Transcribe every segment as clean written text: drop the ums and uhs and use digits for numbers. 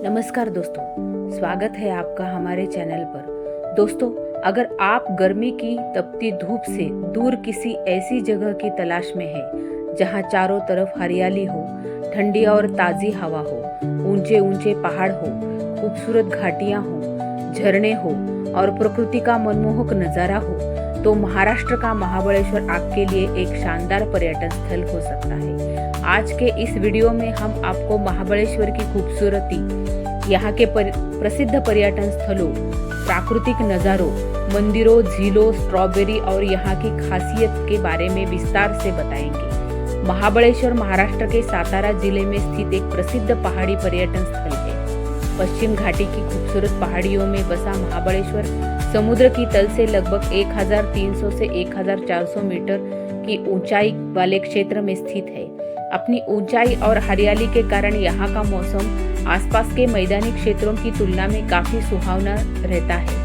नमस्कार दोस्तों, स्वागत है आपका हमारे चैनल पर। दोस्तों, अगर आप गर्मी की तपती धूप से दूर किसी ऐसी जगह की तलाश में हैं जहां चारों तरफ हरियाली हो, ठंडी और ताज़ी हवा हो, ऊंचे ऊंचे पहाड़ हो, खूबसूरत घाटियां हो, झरने हो और प्रकृति का मनमोहक नज़ारा हो, तो महाराष्ट्र का महाबलेश्वर आपके लिए एक शानदार पर्यटन स्थल हो सकता है। आज के इस वीडियो में हम आपको महाबलेश्वर की खूबसूरती, यहाँ के प्रसिद्ध पर्यटन स्थलों, प्राकृतिक नज़ारों, मंदिरों, झीलों, स्ट्रॉबेरी और यहाँ की खासियत के बारे में विस्तार से बताएंगे। महाबलेश्वर महाराष्ट्र के सातारा जिले में स्थित एक प्रसिद्ध पहाड़ी पर्यटन स्थल है। पश्चिम घाटी की खूबसूरत पहाड़ियों में बसा महाबलेश्वर समुद्र की तल से लगभग 1300 से 1400 मीटर की ऊंचाई वाले क्षेत्र में स्थित है। अपनी ऊंचाई और हरियाली के कारण यहाँ का मौसम आसपास के मैदानी क्षेत्रों की तुलना में काफी सुहावना रहता है।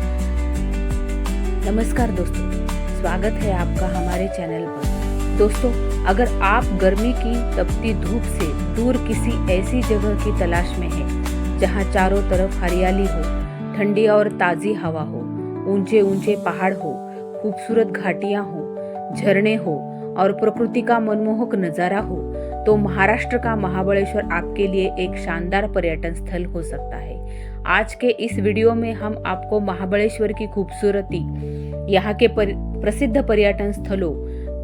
नमस्कार दोस्तों, स्वागत है आपका हमारे चैनल पर। दोस्तों, अगर आप गर्मी की तपती धूप से दूर किसी ऐसी जगह की तलाश में हैं जहां चारों तरफ हरियाली हो, ठंडी और ताज़ी हवा हो, ऊंचे ऊंचे पहाड़ हो, खूबसूरत घाटियां हो, झरने हो और प्रकृति का मनमोहक नज़ारा हो, तो महाराष्ट्र का महाबलेश्वर आपके लिए एक शानदार पर्यटन स्थल हो सकता है। आज के इस वीडियो में हम आपको महाबलेश्वर की खूबसूरती, यहाँ के प्रसिद्ध पर्यटन स्थलों,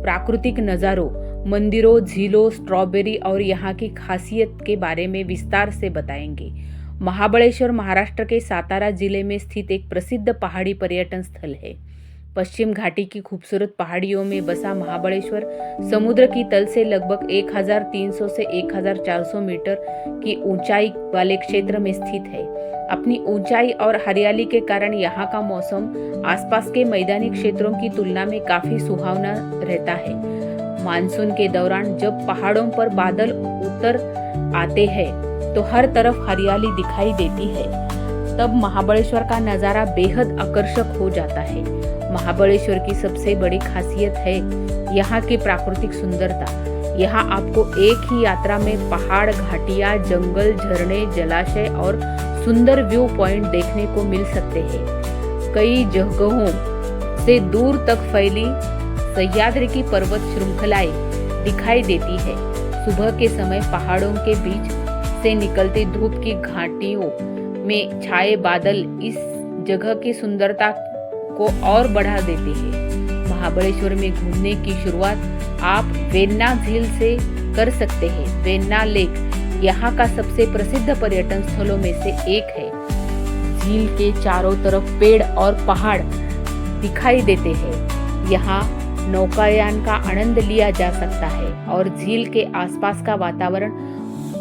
प्राकृतिक नज़ारों, मंदिरों, झीलों, स्ट्रॉबेरी और यहाँ की खासियत के बारे में विस्तार से बताएंगे। महाबलेश्वर महाराष्ट्र के सातारा जिले में स्थित एक प्रसिद्ध पहाड़ी पर्यटन स्थल है। पश्चिम घाटी की खूबसूरत पहाड़ियों में बसा महाबलेश्वर समुद्र की तल से लगभग 1300 से 1400 मीटर की ऊंचाई वाले क्षेत्र में स्थित है। अपनी ऊंचाई और हरियाली के कारण यहाँ का मौसम आसपास के मैदानी क्षेत्रों की तुलना में काफी सुहावना रहता है। मानसून के दौरान जब पहाड़ों पर बादल उतर आते हैं तो हर तरफ हरियाली दिखाई देती है, तब महाबलेश्वर का नज़ारा बेहद आकर्षक हो जाता है। महाबलेश्वर की सबसे बड़ी खासियत है यहाँ की प्राकृतिक सुंदरता। यहाँ आपको एक ही यात्रा में पहाड़, घाटियाँ, जंगल, झरने, जलाशय और सुंदर व्यू पॉइंट देखने को मिल सकते हैं। कई जगहों से दूर तक फैली सह्याद्री की पर्वत श्रृंखलाएं दिखाई देती है। सुबह के समय पहाड़ों के बीच से निकलती धूप की घाटियों में छाए बादल इस जगह की सुंदरता को और बढ़ा देते हैं। महाबलेश्वर में घूमने की शुरुआत आप वेन्ना झील से कर सकते हैं। वेन्ना लेक यहाँ का सबसे प्रसिद्ध पर्यटन स्थलों में से एक है। झील के चारों तरफ पेड़ और पहाड़ दिखाई देते हैं। यहाँ नौकायान का आनंद लिया जा सकता है और झील के आसपास का वातावरण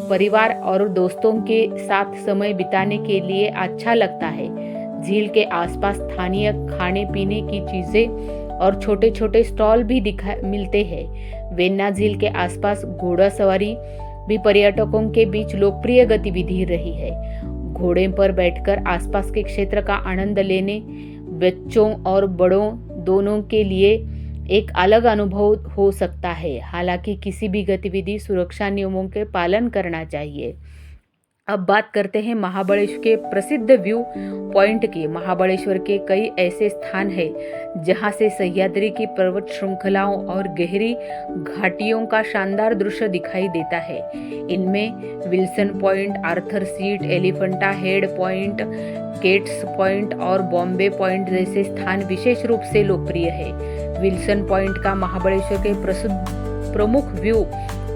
परिवार और दोस्तों के साथ समय बिताने के लिए अच्छा लगता है। झील के आसपास स्थानीय खाने पीने की चीजें और छोटे छोटे स्टॉल भी मिलते हैं। वेन्ना झील के आसपास घोड़ा सवारी भी पर्यटकों के बीच लोकप्रिय गतिविधि रही है। घोड़े पर बैठकर आसपास के क्षेत्र का आनंद लेने बच्चों और बड़ों दोनों के लिए एक अलग अनुभव हो सकता है। हालांकि किसी भी गतिविधि सुरक्षा नियमों के पालन करना चाहिए। अब बात करते हैं महाबलेश्वर के प्रसिद्ध व्यू पॉइंट की। महाबलेश्वर के कई ऐसे स्थान हैं जहां से सह्याद्री की पर्वत श्रृंखलाओं और गहरी घाटियों का शानदार दृश्य दिखाई देता है। इनमें Wilson point, Arthur seat, Elephanta head point, केट्स point और बॉम्बे पॉइंट जैसे स्थान विशेष रूप से लोकप्रिय है। विल्सन पॉइंट का महाबलेश्वर के प्रमुख व्यू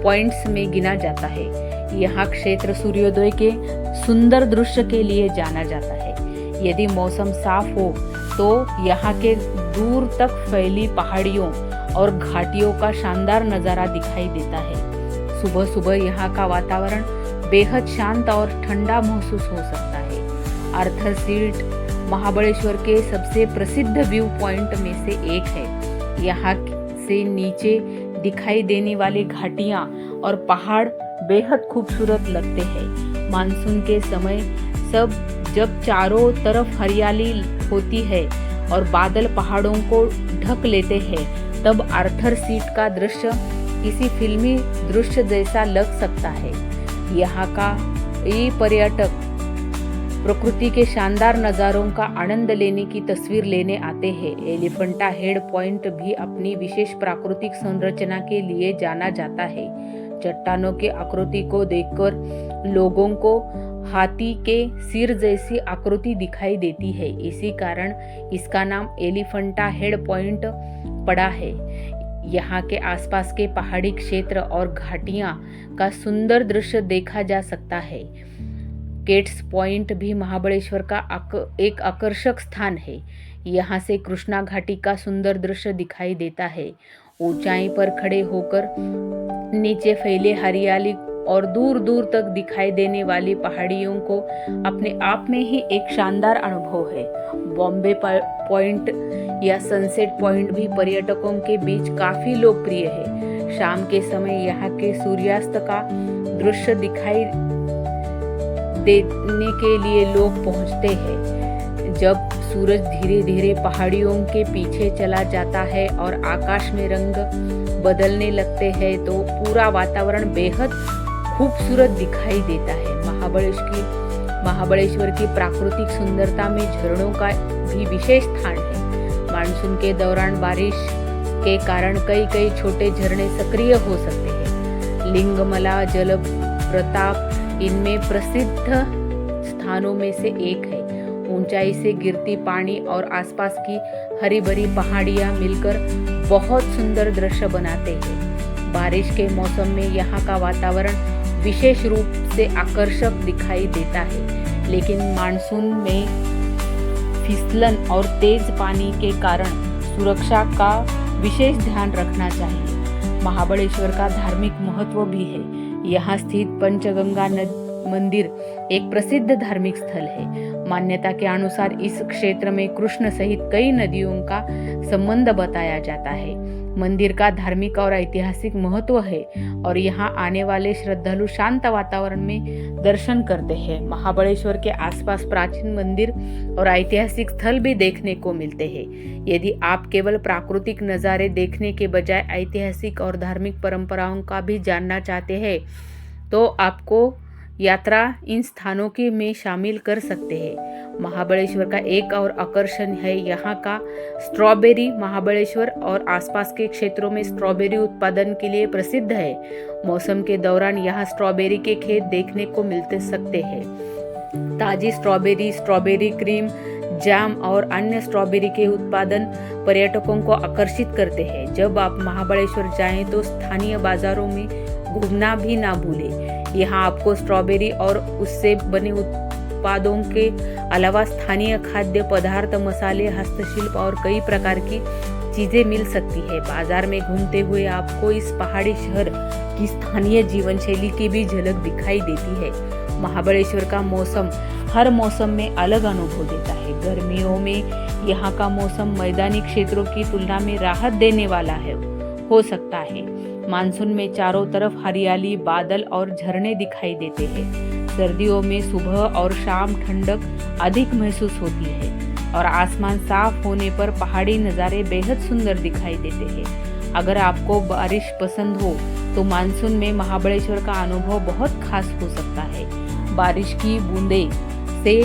पॉइंट्स में गिना जाता है। यहाँ क्षेत्र सूर्योदय के सुंदर दृश्य के लिए जाना जाता है। यदि मौसम साफ हो तो यहाँ के दूर तक फैली पहाड़ियों और घाटियों का शानदार नज़ारा दिखाई देता है। सुबह सुबह यहाँ का वातावरण बेहद शांत और ठंडा महसूस हो सकता है। आर्थर सीट महाबलेश्वर के सबसे प्रसिद्ध व्यू पॉइंट में से एक है। यहाँ से नीचे दिखाई देने वाली घाटियाँ और पहाड़ बेहद खूबसूरत लगते हैं। मानसून के समय जब चारों तरफ हरियाली होती है और बादल पहाड़ों को ढक लेते हैं, तब आर्थर सीट का दृश्य किसी फिल्मी दृश्य जैसा लग सकता है। यहाँ का ये पर्यटक प्रकृति के शानदार नज़ारों का आनंद लेने की तस्वीर लेने आते हैं। एलिफेंटा हेड पॉइंट भी अपनी विशेष प्राकृतिक संरचना के लिए जाना जाता है। चट्टानों की आकृति को देखकर लोगों को हाथी के सिर जैसी आकृति दिखाई देती है। इसी कारण इसका नाम एलिफेंटा हेड पॉइंट पड़ा है। यहाँ के आसपास के पहाड़ी क्षेत्र और घाटियाँ का सुंदर दृश्य देखा जा सकता है। केट्स पॉइंट भी महाबलेश्वर का एक आकर्षक स्थान है। यहाँ से कृष्णा घाटी का सुंदर दृश्य दिखाई देता है। ऊंचाई पर खड़े होकर नीचे फैले हरियाली और दूर दूर तक दिखाई देने वाली पहाड़ियों को अपने आप में ही एक शानदार अनुभव है। बॉम्बे पॉइंट या सनसेट पॉइंट भी पर्यटकों के बीच काफी लोकप्रिय है। शाम के समय यहाँ के सूर्यास्त का दृश्य दिखाई देने के लिए लोग पहुँचते हैं। जब सूरज धीरे धीरे पहाड़ियों के पीछे चला जाता है और आकाश में रंग बदलने लगते हैं तो पूरा वातावरण बेहद खूबसूरत दिखाई देता है। महाबलेश्वर की प्राकृतिक सुंदरता में झरनों का भी विशेष स्थान है। मानसून के दौरान बारिश के कारण कई छोटे झरने सक्रिय हो सकते हैं। लिंगमला जलप्रपात इनमें प्रसिद्ध स्थानों में से एक है। ऊंचाई से गिरती पानी और आसपास की हरी भरी पहाड़ियां मिलकर बहुत सुंदर दृश्य बनाते हैं। बारिश के मौसम में यहाँ का वातावरण विशेष रूप से आकर्षक दिखाई देता है, लेकिन मानसून में फिसलन और तेज पानी के कारण सुरक्षा का विशेष ध्यान रखना चाहिए। महाबलेश्वर का धार्मिक महत्व भी है। यहाँ स्थित पंचगंगा मंदिर एक प्रसिद्ध धार्मिक स्थल है। मान्यता के अनुसार इस क्षेत्र में कृष्ण सहित कई नदियों का संबंध बताया जाता है। मंदिर का धार्मिक और ऐतिहासिक महत्व है और यहाँ आने वाले श्रद्धालु शांत वातावरण में दर्शन करते हैं। महाबलेश्वर के आसपास प्राचीन मंदिर और ऐतिहासिक स्थल भी देखने को मिलते हैं। यदि आप केवल प्राकृतिक नज़ारे देखने के बजाय ऐतिहासिक और धार्मिक परंपराओं का भी जानना चाहते हैं तो आपको यात्रा इन स्थानों के में शामिल कर सकते हैं। महाबलेश्वर का एक और आकर्षण है यहाँ का स्ट्रॉबेरी। महाबलेश्वर और आसपास के क्षेत्रों में स्ट्रॉबेरी उत्पादन के लिए प्रसिद्ध है। मौसम के दौरान यहाँ स्ट्रॉबेरी के खेत देखने को मिलते सकते हैं। ताजी स्ट्रॉबेरी, स्ट्रॉबेरी क्रीम, जैम और अन्य स्ट्रॉबेरी के उत्पादन पर्यटकों को आकर्षित करते हैं। जब आप महाबलेश्वर जाएं तो स्थानीय बाजारों में घूमना भी ना भूलें। यहाँ आपको स्ट्रॉबेरी और उससे बने उत्पादों के अलावा स्थानीय खाद्य पदार्थ, मसाले, हस्तशिल्प और कई प्रकार की चीजें मिल सकती है। बाजार में घूमते हुए आपको इस पहाड़ी शहर की स्थानीय जीवन शैली की भी झलक दिखाई देती है। महाबलेश्वर का मौसम हर मौसम में अलग अनुभव देता है। गर्मियों में यहाँ का मौसम मैदानी क्षेत्रों की तुलना में राहत देने वाला हो सकता है। मानसून में चारों तरफ हरियाली, बादल और झरने दिखाई देते हैं। सर्दियों में सुबह और शाम ठंडक अधिक महसूस होती है और आसमान साफ होने पर पहाड़ी नज़ारे बेहद सुंदर दिखाई देते हैं। अगर आपको बारिश पसंद हो तो मानसून में महाबलेश्वर का अनुभव बहुत खास हो सकता है। बारिश की बूंदें से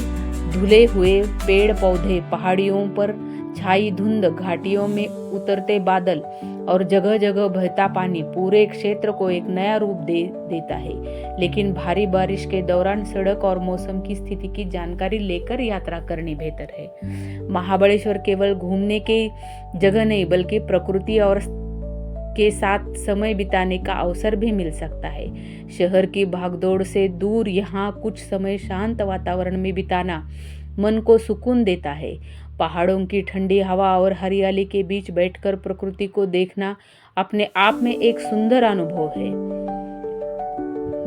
धुले हुए पेड़ पौधे, पहाड़ियों पर छाई धुंध, घाटियों में उतरते बादल और जगह जगह बहता पानी पूरे क्षेत्र को एक नया रूप देता है। लेकिन भारी बारिश के दौरान सड़क और मौसम की स्थिति की जानकारी लेकर यात्रा करनी बेहतर है। महाबलेश्वर केवल घूमने की जगह नहीं बल्कि प्रकृति और के साथ समय बिताने का अवसर भी मिल सकता है। शहर की भागदौड़ से दूर यहाँ कुछ समय शांत वातावरण में बिताना मन को सुकून देता है। पहाड़ों की ठंडी हवा और हरियाली के बीच बैठकर प्रकृति को देखना अपने आप में एक सुंदर अनुभव है।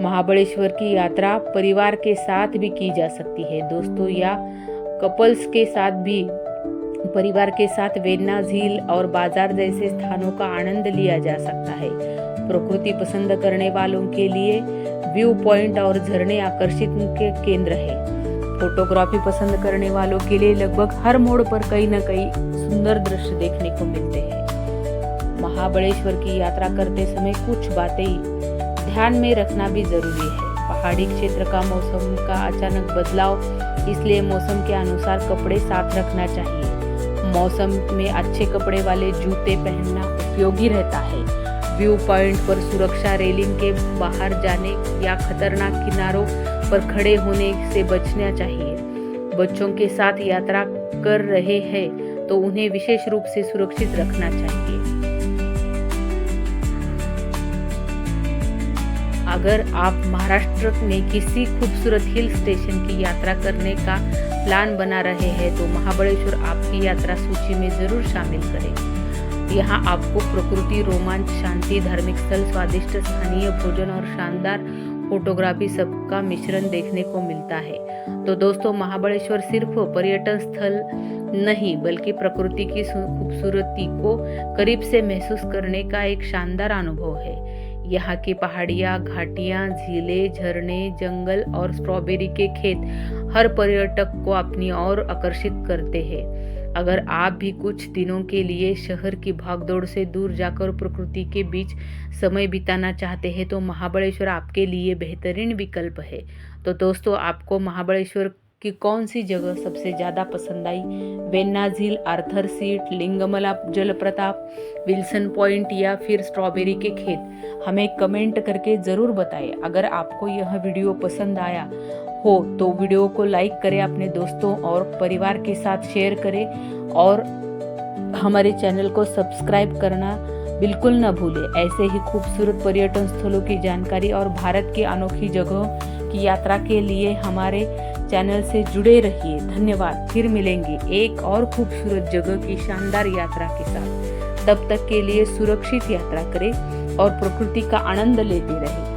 महाबलेश्वर की यात्रा परिवार के साथ भी की जा सकती है। दोस्तों या कपल्स के साथ भी परिवार के साथ वेन्ना झील और बाजार जैसे स्थानों का आनंद लिया जा सकता है। प्रकृति पसंद करने वालों के लिए व्यू पॉइंट और झरने आकर्षित के केंद्र है। फोटोग्राफी पसंद करने वालों के लिए लगभग हर मोड़ पर कहीं न कहीं सुंदर दृश्य देखने को मिलते हैं। महाबलेश्वर की यात्रा करते समय कुछ बातें ध्यान में रखना भी जरूरी है। पहाड़ी क्षेत्र का मौसम का अचानक बदलाव, इसलिए मौसम के अनुसार कपड़े साथ रखना चाहिए। मौसम में अच्छे कपड़े वाले जूते पहनना उपयोगी रहता है। व्यू पॉइंट पर सुरक्षा, रेलिंग के बाहर जाने या खतरनाक किनारों पर खड़े होने से बचना चाहिए। बच्चों के साथ यात्रा कर रहे हैं तो उन्हें विशेष रूप से सुरक्षित रखना चाहिए। अगर आप महाराष्ट्र में किसी खूबसूरत हिल स्टेशन की यात्रा करने का प्लान बना रहे हैं तो महाबळेश्वर आपकी यात्रा सूची में जरूर शामिल करें। यहाँ आपको प्रकृति, रोमांच, शांति, धार्मिक स्थल, स्वादिष्ट स्थानीय भोजन और शानदार फोटोग्राफी सबका मिश्रण देखने को मिलता है। तो दोस्तों, महाबळेश्वर सिर्फ पर्यटन स्थल नहीं बल्कि प्रकृति की खूबसूरती को करीब से महसूस करने का एक शानदार अनुभव है। यहाँ की पहाड़ियाँ, घाटियाँ, झीलें, झरने, जंगल और स्ट्रॉबेरी के खेत हर पर्यटक को अपनी ओर आकर्षित करते हैं। अगर आप भी कुछ दिनों के लिए शहर की भागदौड़ से दूर जाकर प्रकृति के बीच समय बिताना चाहते हैं तो महाबळेश्वर आपके लिए बेहतरीन विकल्प है। तो दोस्तों, आपको महाबळेश्वर की कौन सी जगह सबसे ज़्यादा पसंद आई? वेन्ना झील, आर्थर सीट, लिंगमला जलप्रपात, विल्सन पॉइंट या फिर स्ट्रॉबेरी के खेत? हमें कमेंट करके ज़रूर बताएं। अगर आपको यह वीडियो पसंद आया हो तो वीडियो को लाइक करें, अपने दोस्तों और परिवार के साथ शेयर करें और हमारे चैनल को सब्सक्राइब करना बिल्कुल न भूलें। ऐसे ही खूबसूरत पर्यटन स्थलों की जानकारी और भारत की अनोखी जगहों की यात्रा के लिए हमारे चैनल से जुड़े रहिए। धन्यवाद। फिर मिलेंगे एक और खूबसूरत जगह की शानदार यात्रा के साथ। तब तक के लिए सुरक्षित यात्रा करें और प्रकृति का आनंद लेते रहें।